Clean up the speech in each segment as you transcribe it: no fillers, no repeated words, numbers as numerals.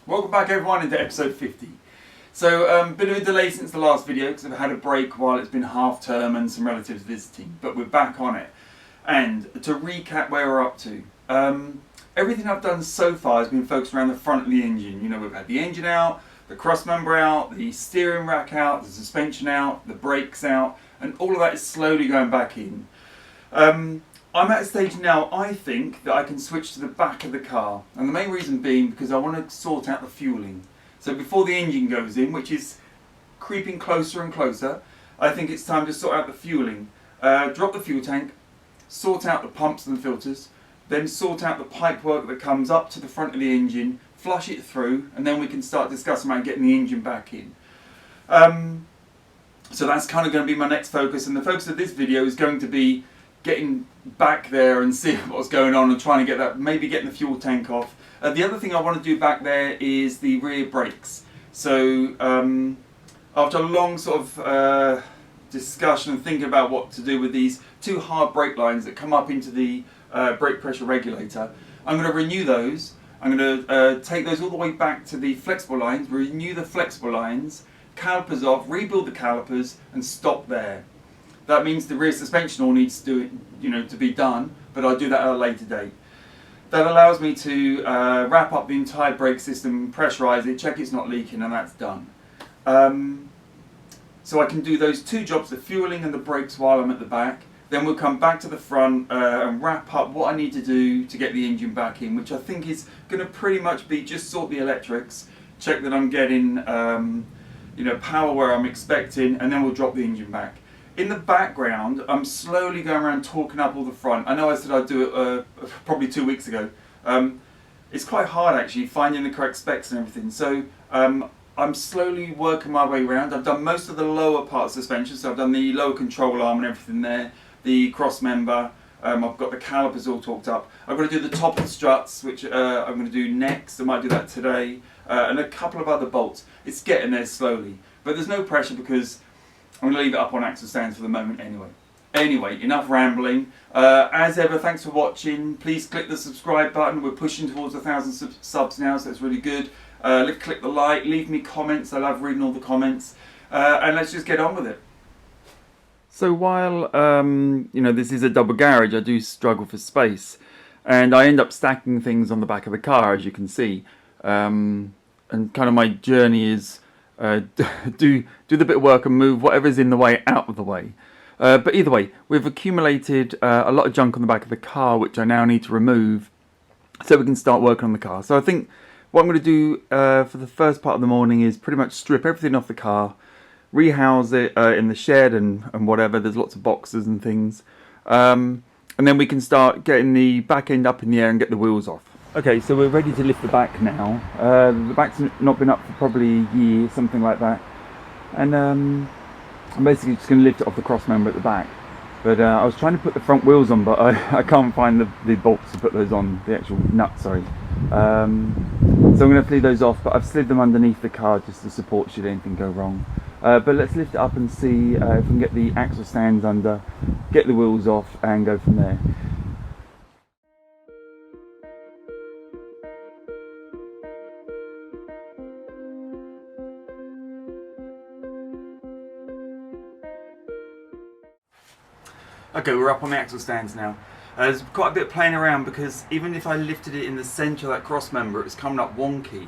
Welcome back everyone into episode 50. So bit of a delay since the last video because I've had a break while it's been half term and some relatives visiting, but we're back on it. And to recap where we're up to, everything I've done so far has been focused around the front of the engine. You know, we've had the engine out, the cross member out, the steering rack out, the suspension out, the brakes out, and all of that is slowly going back in. I'm at a stage now, I think, that I can switch to the back of the car. And the main reason being because I want to sort out the fueling. So before the engine goes in, which is creeping closer and closer, I think it's time to sort out the fueling. Drop the fuel tank, sort out the pumps and the filters, then sort out the pipework that comes up to the front of the engine, flush it through, and then we can start discussing about getting the engine back in. So that's kind of going to be my next focus, and the focus of this video is going to be getting back there and seeing what's going on and trying to get that, maybe getting the fuel tank off. The other thing I want to do back there is the rear brakes. So after a long sort of discussion and thinking about what to do with these two hard brake lines that come up into the brake pressure regulator, I'm going to renew those. I'm going to take those all the way back to the flexible lines, renew the flexible lines, calipers off, rebuild the calipers, and stop there. That means the rear suspension all needs to be done, but I'll do that at a later date. That allows me to wrap up the entire brake system, pressurise it, check it's not leaking, and that's done. So I can do those two jobs, the fueling and the brakes, while I'm at the back. Then we'll come back to the front and wrap up what I need to do to get the engine back in, which I think is going to pretty much be just sort the electrics, check that I'm getting power where I'm expecting, and then we'll drop the engine back. In the background, I'm slowly going around talking up all the front. I know I said I'd do it probably 2 weeks ago. It's quite hard actually, finding the correct specs and everything. So I'm slowly working my way around. I've done most of the lower part of suspension, so I've done the lower control arm and everything there, the cross member, I've got the calipers all talked up. I'm going to do the top of the struts, which I'm going to do next. I might do that today, and a couple of other bolts. It's getting there slowly, but there's no pressure because I'm going to leave it up on axle stands for the moment anyway. Anyway, enough rambling. As ever, thanks for watching. Please click the subscribe button. We're pushing towards 1,000 subs now, so that's really good. Click the like, leave me comments. I love reading all the comments. And let's just get on with it. So while this is a double garage, I do struggle for space. And I end up stacking things on the back of the car, as you can see. And kind of my journey is do the bit of work and move whatever's in the way out of the way. But either way, we've accumulated a lot of junk on the back of the car, which I now need to remove so we can start working on the car. So I think what I'm going to do for the first part of the morning is pretty much strip everything off the car, rehouse it in the shed and whatever. There's lots of boxes and things. And then we can start getting the back end up in the air and get the wheels off. Okay, so we're ready to lift the back now. The back's not been up for probably a year, something like that. And I'm basically just going to lift it off the cross member at the back. But I was trying to put the front wheels on, but I can't find the bolts to put those on, the actual nuts, sorry. So I'm going to leave those off, but I've slid them underneath the car just to support should anything go wrong. But let's lift it up and see if we can get the axle stands under, get the wheels off, and go from there. Okay, we're up on the axle stands now. There's quite a bit of playing around because even if I lifted it in the centre of that cross member, it's coming up wonky.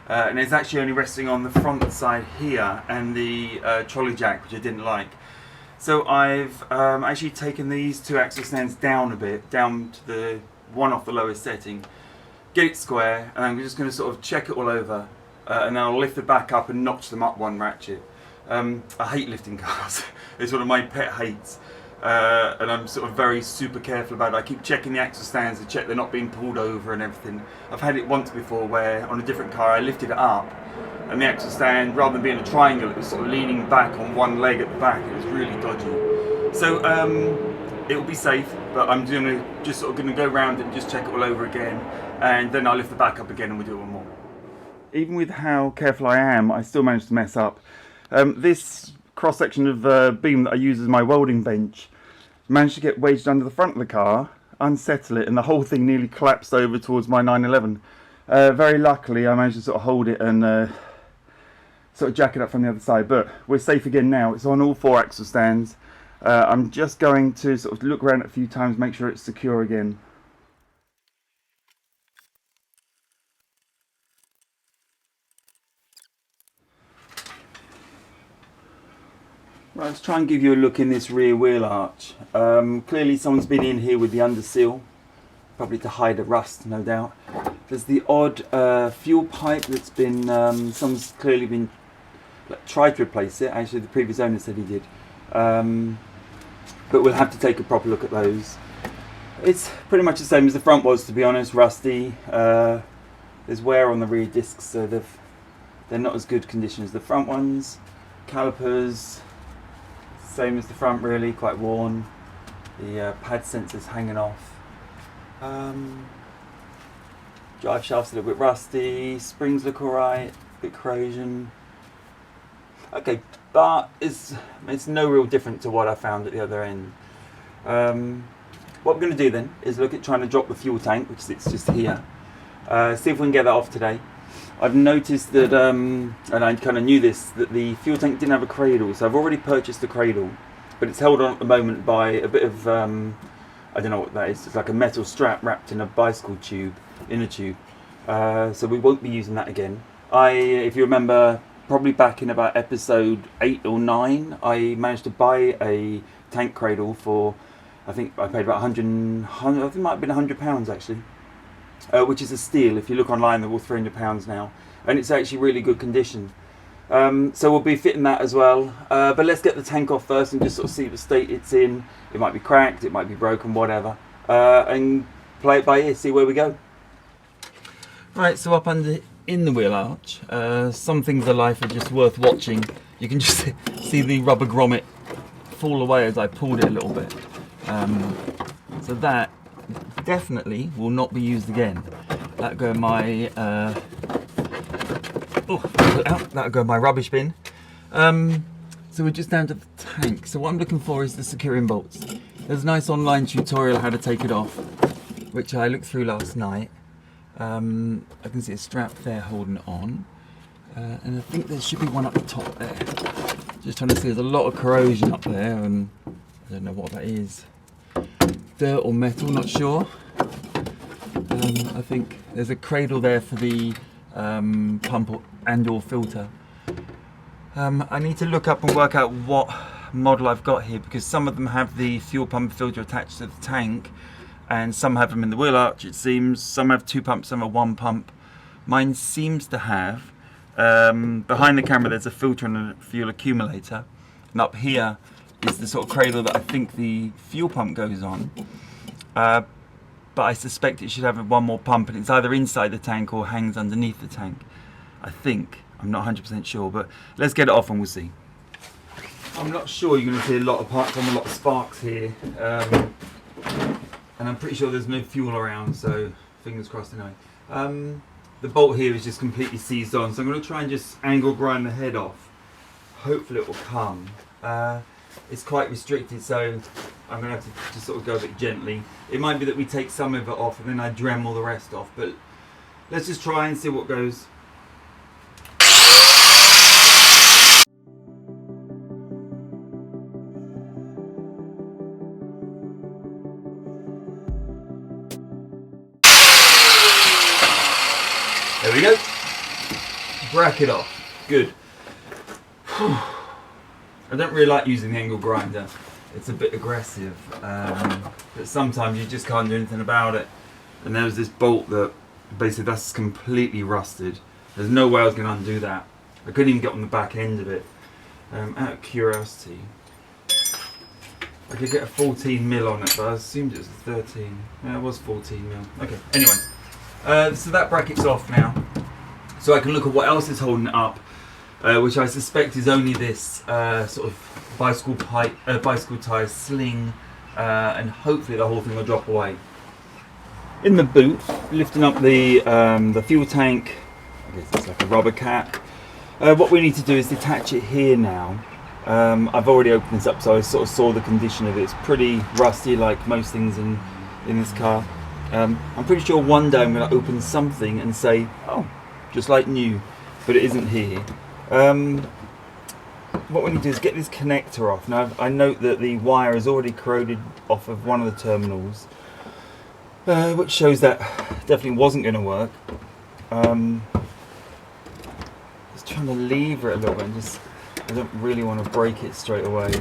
And it's actually only resting on the front side here and the trolley jack, which I didn't like. So I've actually taken these two axle stands down a bit, down to the one off the lowest setting, get it square, and I'm just going to sort of check it all over, and then I'll lift it back up and notch them up one ratchet. I hate lifting cars. It's one of my pet hates. And I'm sort of very super careful about it. I keep checking the axle stands to check they're not being pulled over and everything. I've had it once before where on a different car I lifted it up and the axle stand, rather than being a triangle, it was sort of leaning back on one leg at the back. It was really dodgy. So it will be safe, but I'm just sort of going to go around and just check it all over again, and then I'll lift the back up again and we'll do one more. Even with how careful I am, I still managed to mess up. This cross-section of beam that I use as my welding bench managed to get wedged under the front of the car, unsettle it, and the whole thing nearly collapsed over towards my 911. Very luckily I managed to sort of hold it and sort of jack it up from the other side, but we're safe again now. It's on all 4 axle stands. I'm just going to sort of look around it a few times, make sure it's secure again. Right, let's try and give you a look in this rear wheel arch. Clearly someone's been in here with the under seal, probably to hide the rust, no doubt. There's the odd fuel pipe that's been, someone's clearly been tried to replace it. Actually, the previous owner said he did. But we'll have to take a proper look at those. It's pretty much the same as the front was, to be honest, rusty. There's wear on the rear discs, so they're not as good condition as the front ones. Calipers, same as the front really, quite worn. The pad sensors hanging off. Drive shaft's a little bit rusty, springs look alright, bit corrosion. Okay, but it's no real different to what I found at the other end. What we're going to do then is look at trying to drop the fuel tank, which sits just here. See if we can get that off today. I've noticed that, and I kind of knew this, that the fuel tank didn't have a cradle, so I've already purchased the cradle, but it's held on at the moment by a bit of, I don't know what that is, it's like a metal strap wrapped in a bicycle tube, inner tube, so we won't be using that again. If you remember, probably back in about episode 8 or 9, I managed to buy a tank cradle for, I think I paid about I think it might have been £100 actually. Which is a steal. If you look online, they're all £300 now, and it's actually really good condition. So we'll be fitting that as well. But let's get the tank off first and just sort of see the state it's in. It might be cracked, it might be broken, whatever, and play it by ear, see where we go. Right, so up in the wheel arch, some things in life are just worth watching. You can just see the rubber grommet fall away as I pulled it a little bit. So that definitely will not be used again. That'll go in my that'll go in my rubbish bin. So we're just down to the tank. So what I'm looking for is the securing bolts. There's a nice online tutorial how to take it off, which I looked through last night. I can see a strap there holding it on, and I think there should be one up the top there. Just trying to see, there's a lot of corrosion up there, and I don't know what that is. Dirt or metal, not sure. I think there's a cradle there for the pump and or filter. I need to look up and work out what model I've got here, because some of them have the fuel pump filter attached to the tank, and some have them in the wheel arch, it seems. Some have 2 pumps, some have 1 pump. Mine seems to have, behind the camera there's a filter and a fuel accumulator, and up here is the sort of cradle that I think the fuel pump goes on. But I suspect it should have 1 more pump, and it's either inside the tank or hangs underneath the tank. I think, I'm not 100% sure, but let's get it off and we'll see. I'm not sure, you're going to see a lot of parts on, a lot of sparks here. And I'm pretty sure there's no fuel around, so fingers crossed anyway. The bolt here is just completely seized on, so I'm going to try and just angle grind the head off. Hopefully it will come. It's quite restricted, so I'm going to have to just sort of go a bit gently. It might be that we take some of it off and then I Dremel the rest off, but let's just try and see what goes. There we go. Bracket off. Good. I don't really like using the angle grinder. It's a bit aggressive, but sometimes you just can't do anything about it. And there was this bolt that basically that's completely rusted. There's no way I was going to undo that. I couldn't even get on the back end of it. Out of curiosity, I could get a 14mm on it, but I assumed it was 13. Yeah, it was 14mm. Okay, anyway. So that bracket's off now. So I can look at what else is holding it up, which I suspect is only this sort of bicycle tie sling, and hopefully the whole thing will drop away. In the boot, lifting up the fuel tank, I guess it's like a rubber cap. What we need to do is detach it here now. I've already opened this up, so I sort of saw the condition of it. It's pretty rusty, like most things in this car. I'm pretty sure one day I'm going to open something and say, oh, just like new, but it isn't here. What we need to do is get this connector off. Now I note that the wire is already corroded off of one of the terminals, which shows that definitely wasn't going to work. Just trying to lever it a little bit, and I don't really want to break it straight away.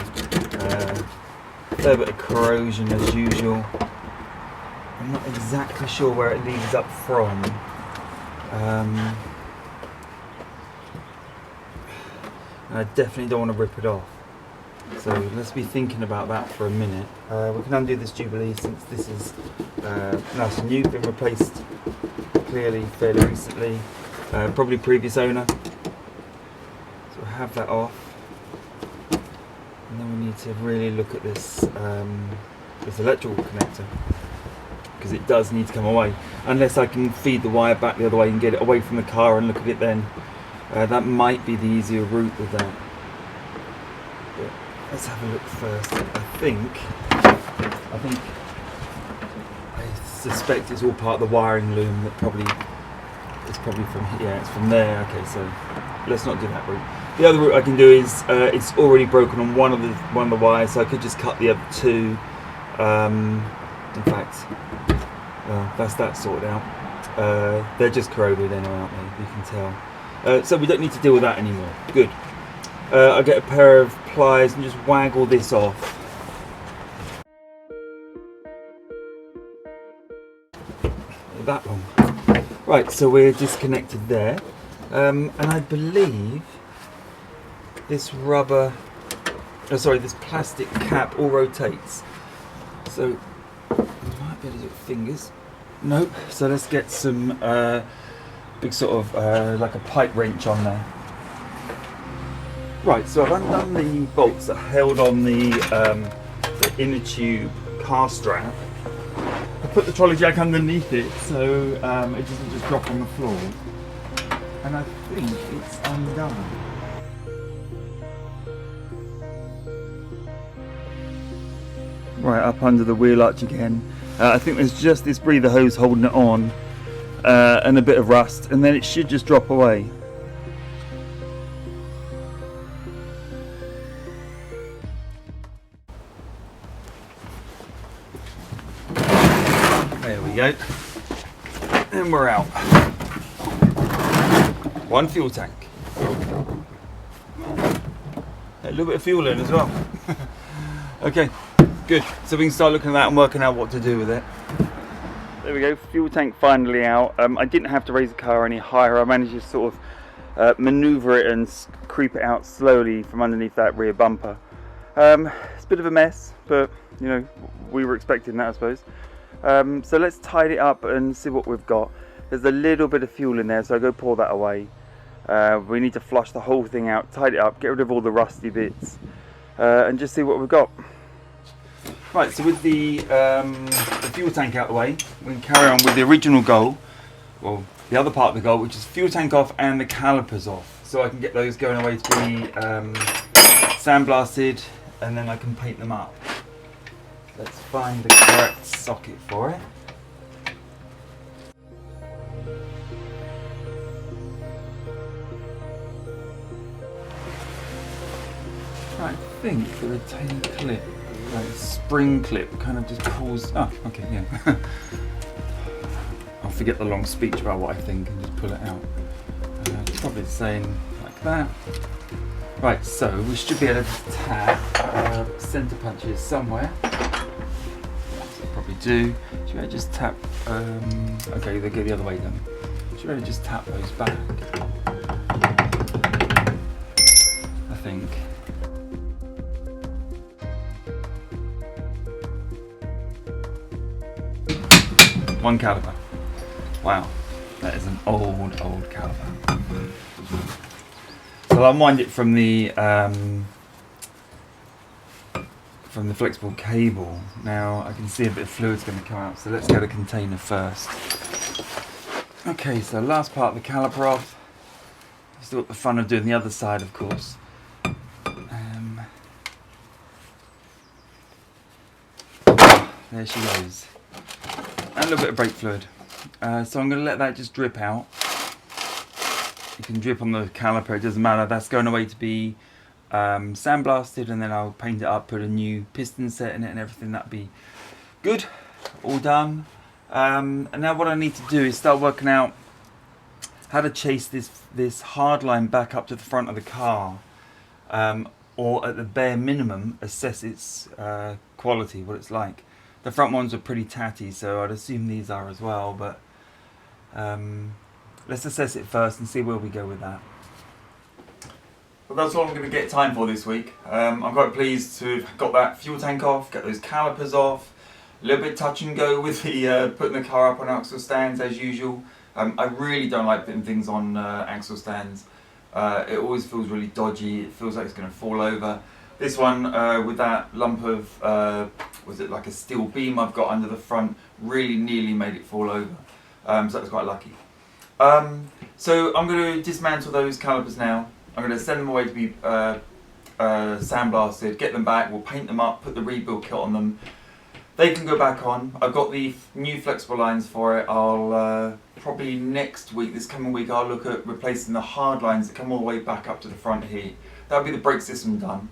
Fair bit of corrosion as usual. I'm not exactly sure where it leads up from. I definitely don't want to rip it off. So let's be thinking about that for a minute. We can undo this Jubilee since this is nice and new, been replaced clearly fairly recently, probably previous owner. So we'll have that off. And then we need to really look at this, this electrical connector, because it does need to come away. Unless I can feed the wire back the other way and get it away from the car and look at it then. That might be the easier route with that. But let's have a look first. I suspect it's all part of the wiring loom. It's probably from here. Yeah, it's from there. Okay, so let's not do that route. The other route I can do is it's already broken on one of the wires, so I could just cut the other two. In fact, that's that sorted out. They're just corroded anyway, aren't they? You can tell. So we don't need to deal with that anymore. Good. I'll get a pair of pliers and just waggle this off. That long. Right, so we're disconnected there. And I believe this this plastic cap all rotates. So I might be able to do it with fingers. Nope. So let's get some big sort of like a pipe wrench on there. Right, so I've undone the bolts that held on the inner tube car strap. I put the trolley jack underneath it so it doesn't just drop on the floor. And I think it's undone. Right, up under the wheel arch again. I think there's just this breather hose holding it on. And a bit of rust, and then it should just drop away. There we go. And we're out. One fuel tank. A little bit of fuel in as well. Okay, good. So we can start looking at that and working out what to do with it. There we go, fuel tank finally out. I didn't have to raise the car any higher. I managed to sort of maneuver it and creep it out slowly from underneath that rear bumper. It's a bit of a mess, but you know, we were expecting that, I suppose. So let's tidy it up and see what we've got. There's a little bit of fuel in there, so I'll go pour that away. We need to flush the whole thing out, tidy it up, get rid of all the rusty bits, and just see what we've got. Right, so with the fuel tank out of the way, we can carry on with the original goal, well, the other part of the goal, which is fuel tank off and the calipers off. So I can get those going away to be sandblasted, and then I can paint them up. Let's find the correct socket for it. Right, I think the retaining clip, like a spring clip, kind of just pulls. Oh, okay, yeah. I'll forget the long speech about what I think and just pull it out. Probably saying like that. Right, so we should be able to tap centre punches somewhere. Probably do. Should I just tap? Okay, they go the other way then. Should I just tap those back? I think. One caliper. Wow, that is an old caliper. So I'll unwind it from the flexible cable. Now I can see a bit of fluid's going to come out, so let's get a container first. Okay, so last part of the caliper off. Still got the fun of doing the other side, of course. There she goes. And little bit of brake fluid. So I'm going to let that just drip out. You can drip on the caliper, it doesn't matter. That's going away to be sandblasted, and then I'll paint it up, put a new piston set in it and everything. That'd be good. All done. And now what I need to do is start working out how to chase this hard line back up to the front of the car, or at the bare minimum assess its quality, what it's like. The front ones are pretty tatty, so I'd assume these are as well, but let's assess it first and see where we go with that. Well, that's all I'm going to get time for this week. I'm quite pleased to have got that fuel tank off, get those calipers off, a little bit touch and go with the putting the car up on axle stands as usual. I really don't like putting things on axle stands. It always feels really dodgy, it feels like it's going to fall over. This one with that lump of, was it like a steel beam I've got under the front, really nearly made it fall over. So that was quite lucky. So I'm going to dismantle those calipers now. I'm going to send them away to be sandblasted, get them back, we'll paint them up, put the rebuild kit on them. They can go back on. I've got the new flexible lines for it. I'll probably next week, this coming week, I'll look at replacing the hard lines that come all the way back up to the front here. That'll be the brake system done.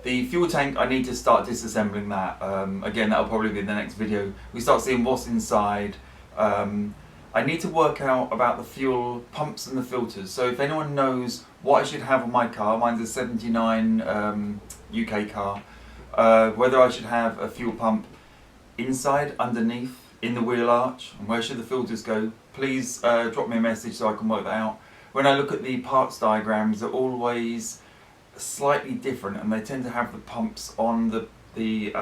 The fuel tank, I need to start disassembling that. Again, that'll probably be in the next video. We start seeing what's inside. I need to work out about the fuel pumps and the filters. So if anyone knows what I should have on my car, mine's a 79 UK car, whether I should have a fuel pump inside, underneath, in the wheel arch, and where should the filters go, please drop me a message so I can work that out. When I look at the parts diagrams, they're always slightly different, and they tend to have the pumps on the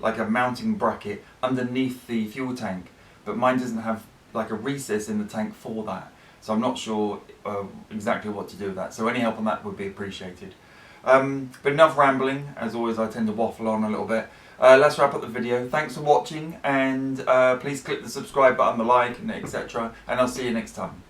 like a mounting bracket underneath the fuel tank, but mine doesn't have like a recess in the tank for that, so I'm not sure exactly what to do with that, so any help on that would be appreciated. But enough rambling. As always, I tend to waffle on a little bit. Let's wrap up the video. Thanks for watching, and please click the subscribe button, the like, and etc. And I'll see you next time.